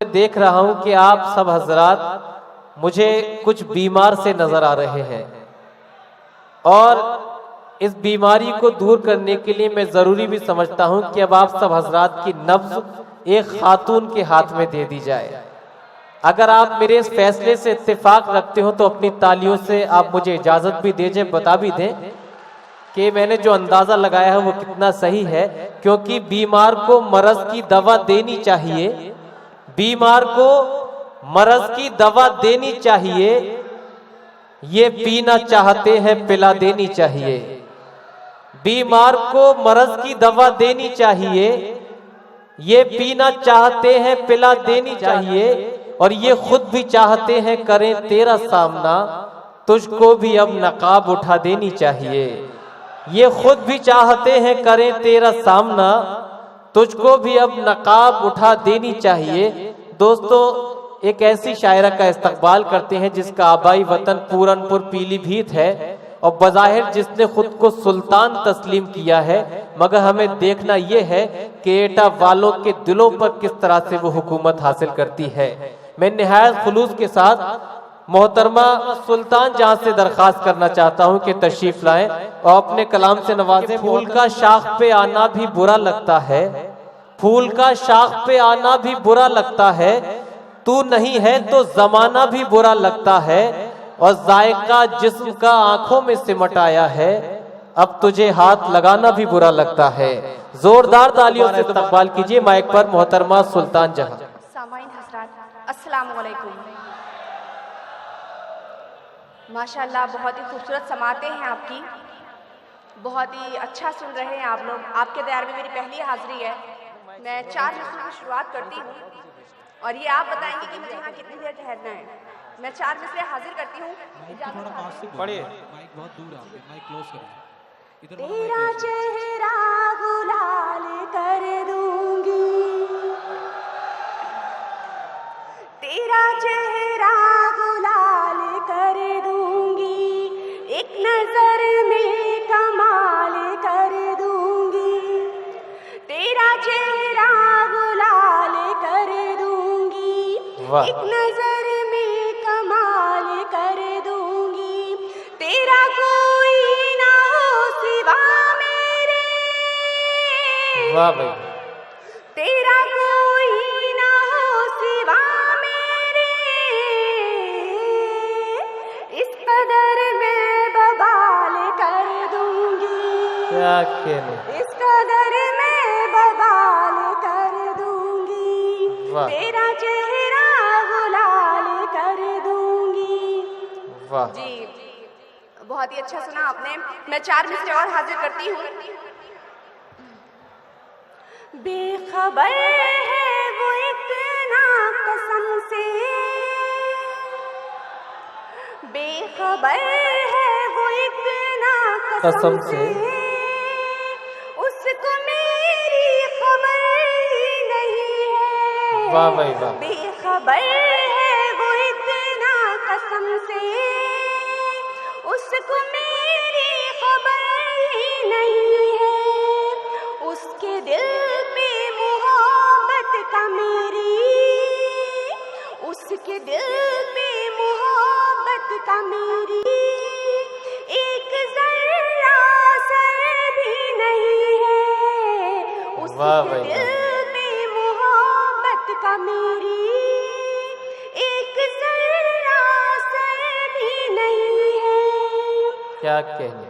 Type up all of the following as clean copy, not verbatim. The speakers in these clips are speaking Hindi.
देख रहा हूं कि आप सब हजरात मुझे कुछ बीमार से नजर आ रहे हैं और इस बीमारी को दूर करने के लिए मैं ज़रूरी भी समझता हूं कि अब आप सब हजरात की नब्ज एक खातून के हाथ में दे दी जाए। अगर आप मेरे इस फैसले से इत्तेफाक रखते हो तो अपनी तालियों से आप मुझे इजाज़त भी दीजिए, बता भी दें कि मैंने जो अंदाज़ा लगाया है वो कितना सही है, क्योंकि बीमार को मरज़ की दवा देनी चाहिए, बीमार को मरज़ की दवा देनी चाहिए, ये पीना चाहते हैं पिला देनी चाहिए। बीमार को मरज़ की दवा देनी चाहिए, ये पीना चाहते हैं पिला देनी चाहिए, और ये खुद भी चाहते हैं करें तेरा सामना, तुझको भी अब नकाब उठा देनी चाहिए। ये खुद भी चाहते हैं करें तेरा सामना, तुझको भी अब नकाब उठा देनी चाहिए। दोस्तों, एक ऐसी शायरा का इस्तकबाल करते हैं जिसका आबाई वतन पूरनपुर पीलीभीत है और बज़ाहिर जिसने खुद को सुल्तान तस्लीम किया है, मगर हमें देखना यह है कि एटा वालों के दिलों पर किस तरह से वो हुकूमत हासिल करती है। मैं निहायत खुलूस के साथ मोहतरमा सुल्तान जहां से दरख्वास्त करना चाहता हूं कि तशरीफ लाएं और अपने कलाम से नवाजें। फूल का शाख पे आना भी बुरा लगता है, फूल का शाख पे आना भी बुरा लगता है, तू नहीं है तो जमाना भी बुरा लगता है, और जायका जिस्म का आंखों में सिमट आया है, अब तुझे हाथ लगाना भी बुरा लगता है। जोरदार तालियों से इस्तकबाल कीजिए माइक पर मोहतरमा सुल्तान जहां। सामाईन हज़रात, अस्सलाम वालेकुम। माशाल्लाह, बहुत ही खूबसूरत समातें हैं आपकी, बहुत ही अच्छा सुन रहे हैं आप लोग। आपके दयार में मेरी पहली हाजिरी है। मैं 4 मिसरों की शुरुआत करती हूँ और ये आप बताएंगे कि मुझे यहाँ कितनी देर ठहरना है। मैं 4 मिसरे हाजिर करती हूँ। थोड़ा पास से पढ़िए, माइक बहुत दूर है, माइक क्लोज करें। तेरा चेहरा गुलाल कर दूंगी, तेरा चेहरा गुलाल कर दूंगी, एक नजर में कमाल कर दूंगी, तेरा चेहरा गुलाल कर दूंगी, एक नजर में कमाल कर दूंगी, तेरा कोई ना हो सिवा मेरे, वाह भाई, तेरा कोई ना हो सिवा मेरे, इस कदर मैं बवाल कर दूंगी, क्या कहने, इस कदर मैं बवाल कर दूंगी, तेरा चेहरा गुलाल कर दूंगी। वाह जी, बहुत ही अच्छा सुना आपने। मैं 4 मिसरे और हाजिर करती हूँ। बेखबर है वो इतना कसम से, बेखबर है वो इतना कसम से, उसको मेरी खबर ही नहीं है। वाह भाई वाह, बेखबर है वो इतना कसम से, उसको मेरी खबर ही नहीं है, उसके दिल पे मोहब्बत का मेरी, उसके दिल पे मोहब्बत का मेरी एक जर्रा असर भी नहीं है, उसके दिल पे मोहब्बत का मेरी एक जर्रा असर भी नहीं है। क्या कहने,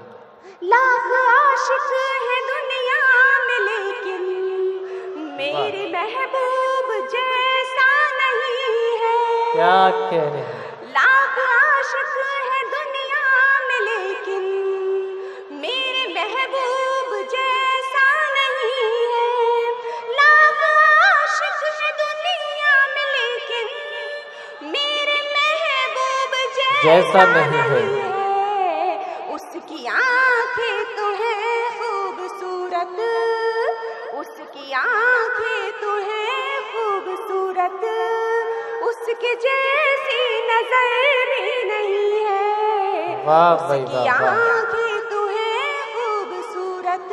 लाख आशिक है दुनिया में लेकिन मेरे महबूब जैसा नहीं है। क्या कहने, लाख आशिक है दुनिया में लेकिन मेरे महबूब जैसा नहीं है। लाख आशिक है दुनिया में लेकिन मेरे महबूब जैसा नहीं है। उसकी आंखें तो हैं खूबसूरत, उसकी आंखें तो हैं खूबसूरत, उसके जैसी नजर भी नहीं है। उसकी आंखें तो हैं खूबसूरत,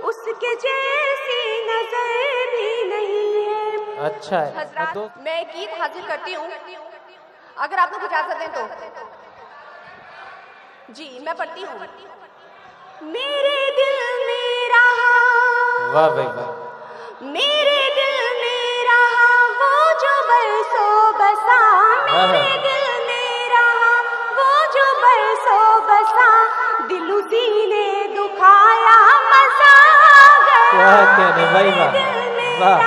उसके जैसी नजर भी नहीं है। अच्छा है। हजरात, मैं एक गीत हाजिर करती हूँ, अगर आप लोग इजाजत दें तो। जी, मैं पढ़ती हूँ। मेरे दिल में रहा, वाह भाई वाह, मेरे दिल में रहा वो जो बरसों बसा, मेरे दिल में रहा वो जो बरसों बसा, दिल उसी ने दुखाया मजा गया। क्या कहने भाई, वाह वाह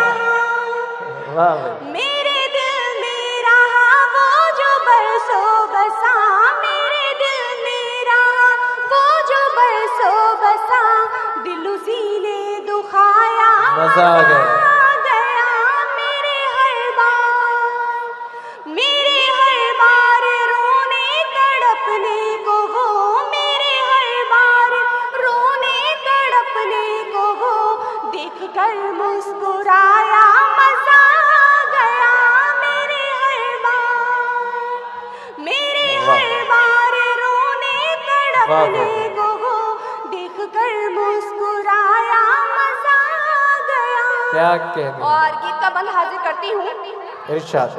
वाह भाई। मेरे दिल में रहा वो जो बरसों बसा, मेरे दिल में रहा वो जो बरसों बसा, दिल उसी ने दुखाया मजा आ गया। मेरे हर बार रोने तड़पने को वो, मेरे हर बार रोने तड़पने को वो, देख कर मुस्कुराया मजा आ गया। मेरे हर बार रोने तड़पने को वो, देख कर मुस्कुराया मजा आ गया। क्या कहने। और गीत का बंद हाजिर करती हूँ। इरशाद।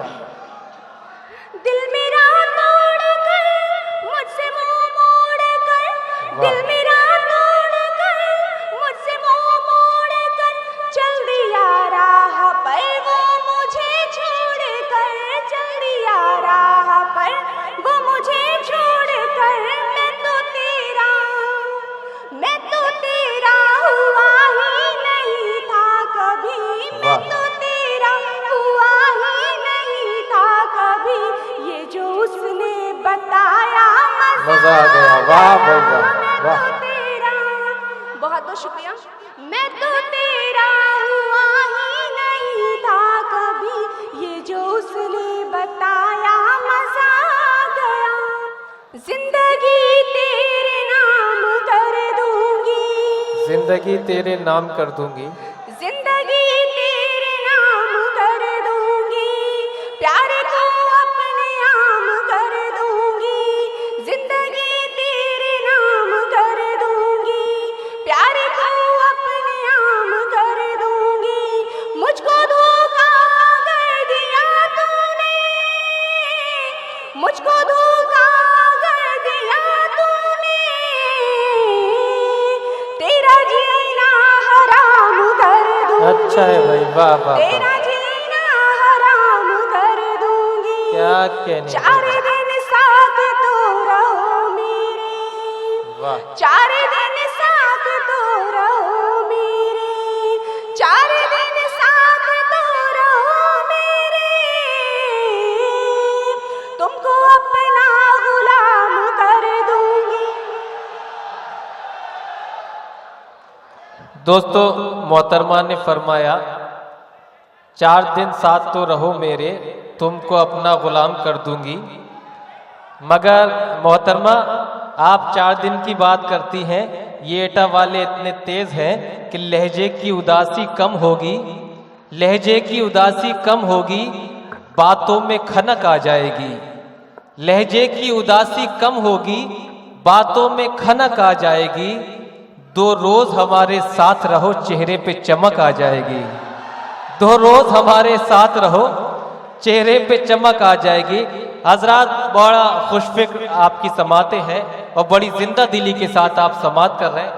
दिल मेरा तोड़ कर, मुझसे मुंह मोड़ कर, दिल मेरा तोड़ कर, मुझसे मुंह मोड़ कर, चल दिया राह पर वो मुझे छोड़ कर, चल दिया राह पर वो मुझे छोड़ कर, मैं तो तेरा हुआ ही नहीं था कभी, मैं तो तेरा हुआ ही नहीं था कभी, ये जो उसने बताया मजा आ गया। वाह भाई वाह वाह। बहुत बहुत शुक्रिया। मैं तो तेरा हुआ ही नहीं था कभी, ये जो उसने बताया मजा आ गया। जिंदगी तेरे नाम कर दूंगी, जिंदगी तेरे नाम कर दूंगी, जिंदगी तेरे नाम कर दूंगी, प्यार को अपने आम कर दूंगी, जिंदगी तेरे नाम कर दूंगी, प्यार को अपने आम कर दूंगी। मुझको धोखा कर दिया तूने, मुझको धोखा कर दिया तूने, तेरा जीना हराम कर दूंगी। अच्छा है भाई, वाह वाह तेरा वाह। जीना हराम कर दूंगी। क्या कहने। 4 दिन साथ तो रहो मेरे, वाह 4 दिन साथ तो रहो मेरे, 4 दिन साथ तो रहो मेरे, तुमको अपना गुलाम कर दूंगी। दोस्तों, मोहतरमा ने फरमाया 4 दिन साथ तो रहो मेरे, तुमको अपना गुलाम कर दूंगी। मगर मोहतरमा, आप 4 दिन की बात करती हैं, ये एटा वाले इतने तेज हैं कि लहजे की उदासी कम होगी, लहजे की उदासी कम होगी, बातों में खनक आ जाएगी। लहजे की उदासी कम होगी, बातों में खनक आ जाएगी। 2 रोज हमारे साथ रहो, चेहरे पे चमक आ जाएगी। 2 रोज हमारे साथ रहो, चेहरे पे चमक आ जाएगी। हजरात, बड़ा खुशफिक्र आपकी समातें हैं और बड़ी जिंदा दिली के साथ आप समात कर रहे हैं।